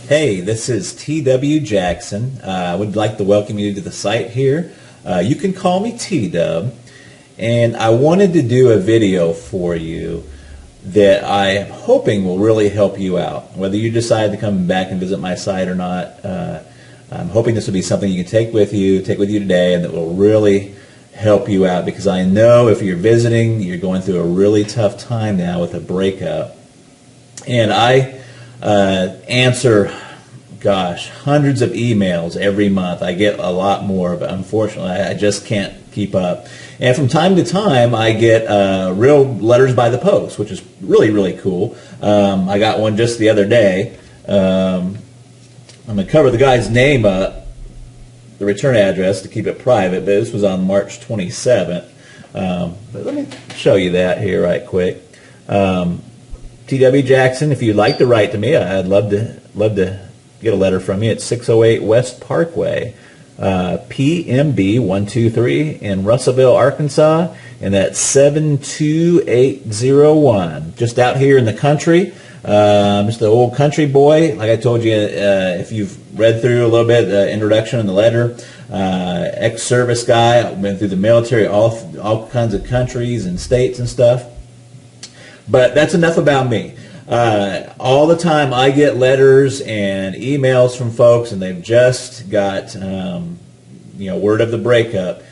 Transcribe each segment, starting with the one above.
Hey, this is T.W. Jackson. I would like to welcome you to the site here. You can call me T-Dub, and I wanted to do a video for you that I am hoping will really help you out. Whether you decide to come back and visit my site or not, I'm hoping this will be something you can take with you today, and that will really help you out, because I know if you're visiting, you're going through a really tough time now with a breakup. And I answer, hundreds of emails every month. I get a lot more, but unfortunately I just can't keep up. And from time to time I get real letters by the post, which is really, really cool. I got one just the other day. I'm going to cover the guy's name up, the return address, to keep it private, but this was on March 27th. But let me show you that here right quick. T.W. Jackson, if you'd like to write to me, I'd love to get a letter from you. It's 608 West Parkway, PMB 123 in Russellville, Arkansas, and that's 72801. Just out here in the country. Just the old country boy. Like I told you, if you've read through a little bit, the introduction and the letter, ex-service guy. I've been through the military, all kinds of countries and states and stuff. But that's enough about me. All the time I get letters and emails from folks, and they've just got word of the breakup.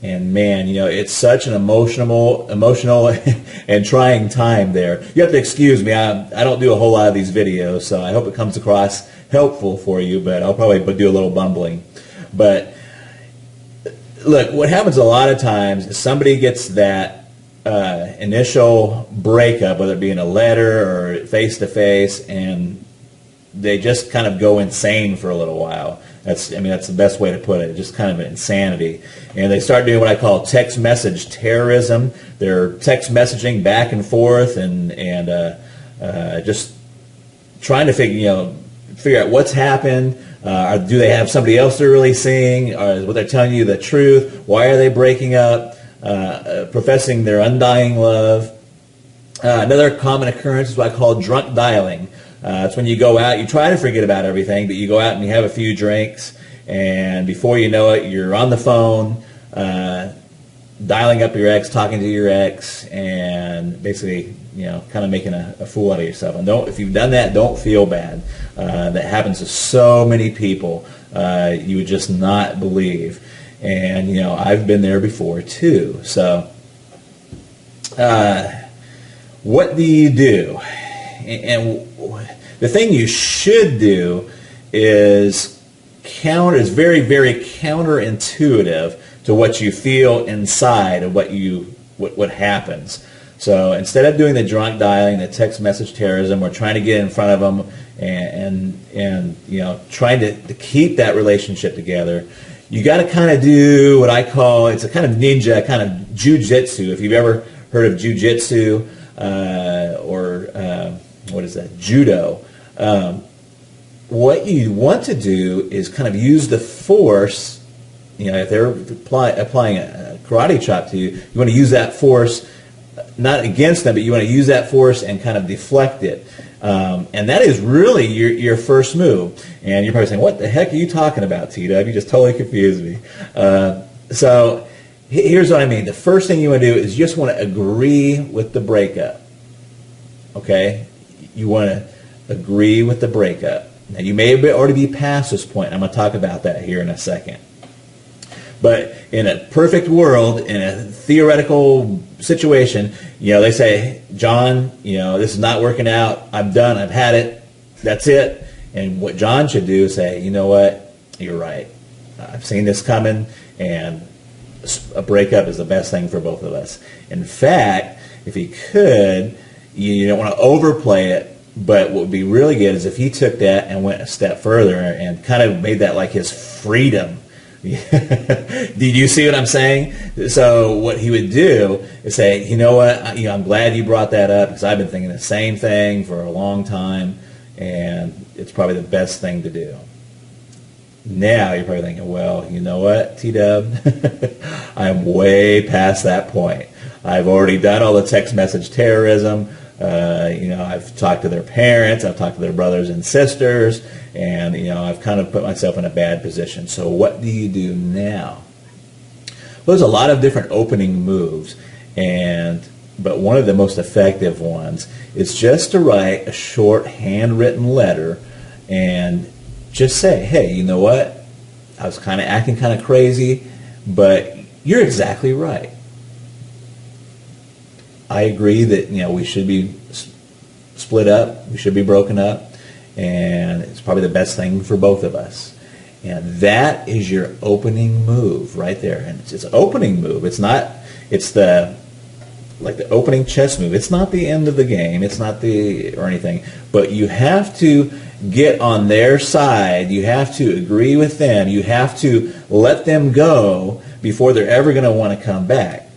And man, it's such an emotional and trying time there. You have to excuse me. I don't do a whole lot of these videos, so I hope it comes across helpful for you, but I'll probably do a little bumbling. But look, what happens a lot of times is somebody gets that initial breakup, whether it be in a letter or face-to-face, and they just kind of go insane for a little while. That's the best way to put it, just kind of an insanity. And they start doing what I call text message terrorism. They're text messaging back and forth and just trying to figure out what's happened. Do they have somebody else they're really seeing? Or is what they're telling you the truth? Why are they breaking up? Professing their undying love. Another common occurrence is what I call drunk dialing. It's when you go out, you try to forget about everything, but you go out and you have a few drinks, and before you know it, you're on the phone, dialing up your ex, talking to your ex, and basically, kind of making a fool out of yourself. And if you've done that, don't feel bad. That happens to so many people. You would just not believe. And, I've been there before, too. So, what do you do? And the thing you should do is very, very counterintuitive to what you feel inside of what happens. So, instead of doing the drunk dialing, the text message terrorism, or trying to get in front of them and trying to keep that relationship together, you got to kind of do what I call, it's a kind of ninja, kind of jujitsu. If you've ever heard of jujitsu or what is that, judo, what you want to do is kind of use the force. If they're applying a karate chop to you, you want to use that force, not against them, but you want to use that force and kind of deflect it. And that is really your first move. And you're probably saying, what the heck are you talking about, T-Dub? You just totally confused me. So here's what I mean. The first thing you want to do is you just want to agree with the breakup. Okay? You want to agree with the breakup. Now, you may already be past this point. I'm going to talk about that here in a second. But in a perfect world, in a theoretical situation, they say, John, this is not working out. I'm done. I've had it. That's it. And what John should do is say, you know what? You're right. I've seen this coming, and a breakup is the best thing for both of us. In fact, if he could, you don't want to overplay it, but what would be really good is if he took that and went a step further and kind of made that like his freedom. Did you see what I'm saying? So what he would do is say, you know what, I'm glad you brought that up, because I've been thinking the same thing for a long time, and it's probably the best thing to do. Now you're probably thinking, well, you know what, T-Dub, I'm way past that point. I've already done all the text message terrorism. I've talked to their parents, I've talked to their brothers and sisters, and I've kind of put myself in a bad position. So what do you do now? Well, there's a lot of different opening moves, but one of the most effective ones is just to write a short handwritten letter and just say, hey, you know what? I was kind of acting kind of crazy, but you're exactly right. I agree that we should be split up, we should be broken up, and it's probably the best thing for both of us. And that is your opening move right there. And it's an opening move. It's the opening chess move. It's not the end of the game. It's not or anything. But you have to get on their side. You have to agree with them. You have to let them go before they're ever going to want to come back.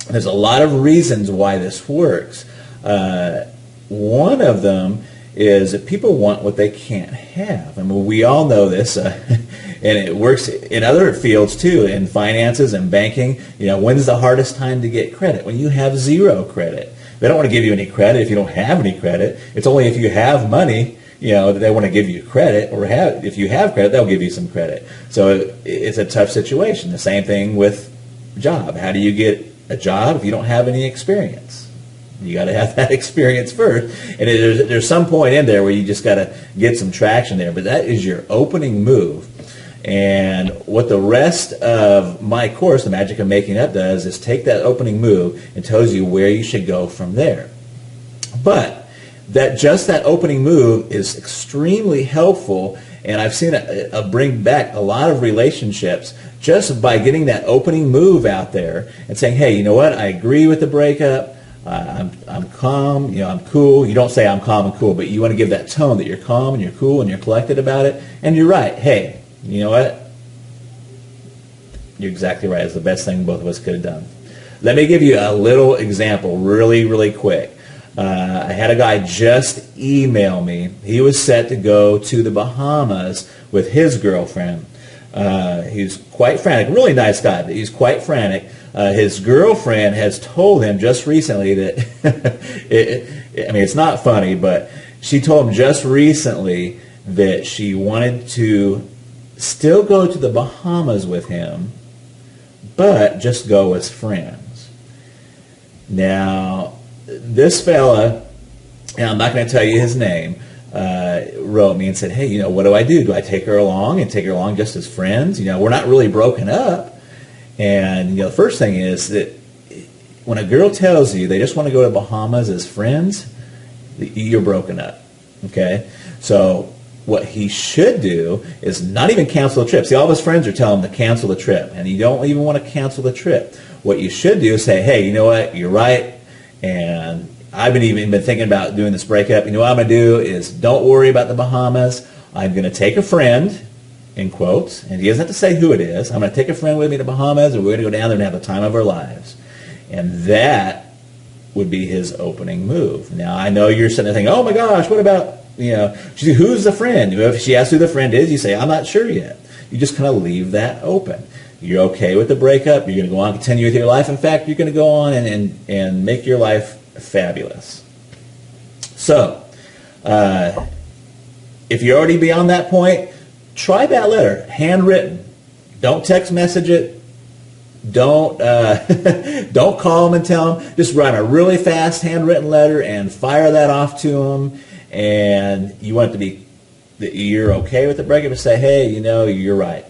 There's a lot of reasons why this works. One of them is that people want what they can't have. I mean, we all know this, and it works in other fields too, in finances and banking. When's the hardest time to get credit? When you have zero credit. They don't want to give you any credit if you don't have any credit. It's only if you have money, that they want to give you credit, or if you have credit, they'll give you some credit. So it's a tough situation. The same thing with job. How do you get a job if you don't have any experience? You got to have that experience first, and there's some point in there where you just got to get some traction there. But that is your opening move, and what the rest of my course, The Magic of Making Up, does is take that opening move and tells you where you should go from there. But that opening move is extremely helpful, and I've seen it bring back a lot of relationships just by getting that opening move out there and saying, hey, you know what? I agree with the breakup. I'm calm, I'm cool. You don't say I'm calm and cool, but you want to give that tone that you're calm and you're cool and you're collected about it. And you're right. Hey, you know what? You're exactly right. It's the best thing both of us could have done. Let me give you a little example really, really quick. I had a guy just email me. He was set to go to the Bahamas with his girlfriend. He's quite frantic. Really nice guy, but he's quite frantic. His girlfriend has told him just recently that, it's not funny, but she told him just recently that she wanted to still go to the Bahamas with him, but just go as friends. Now, this fella, and I'm not going to tell you his name, wrote me and said, hey, what do I do? Do I take her along and take her along just as friends? We're not really broken up. And the first thing is that when a girl tells you they just want to go to Bahamas as friends, you're broken up. Okay? So what he should do is not even cancel the trip. See, all of his friends are telling him to cancel the trip, and you don't even want to cancel the trip. What you should do is say, hey, you know what? You're right, and I've been thinking about doing this breakup. What I'm going to do is don't worry about the Bahamas. I'm going to take a friend, in quotes, and he doesn't have to say who it is. I'm going to take a friend with me to Bahamas, and we're going to go down there and have the time of our lives. And that would be his opening move. Now, I know you're sitting there thinking, oh my gosh, what about, who's the friend? If she asks who the friend is, you say, I'm not sure yet. You just kind of leave that open. You're okay with the breakup. You're going to go on and continue with your life. In fact, you're going to go on and make your life fabulous. So, if you're already beyond that point, try that letter, handwritten. Don't text message it. Don't don't call them and tell them. Just write a really fast handwritten letter and fire that off to them. And you want it to be that you're okay with the breakup and say, hey, you're right.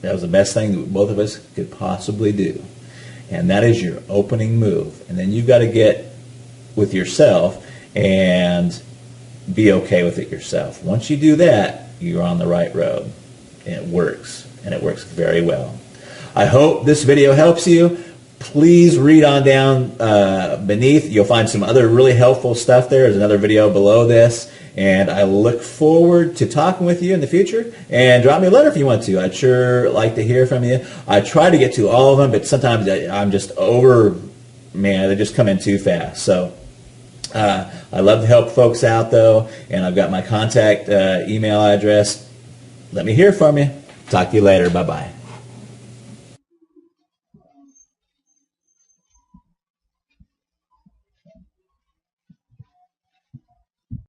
That was the best thing that both of us could possibly do. And that is your opening move. And then you've got to get with yourself and be okay with it yourself. Once you do that, you're on the right road. And it works. And it works very well. I hope this video helps you. Please read on down beneath. You'll find some other really helpful stuff there. There's another video below this. And I look forward to talking with you in the future. And drop me a letter if you want to. I'd sure like to hear from you. I try to get to all of them, but sometimes I'm just they just come in too fast. So I love to help folks out, though. And I've got my contact email address. Let me hear from you. Talk to you later. Bye-bye.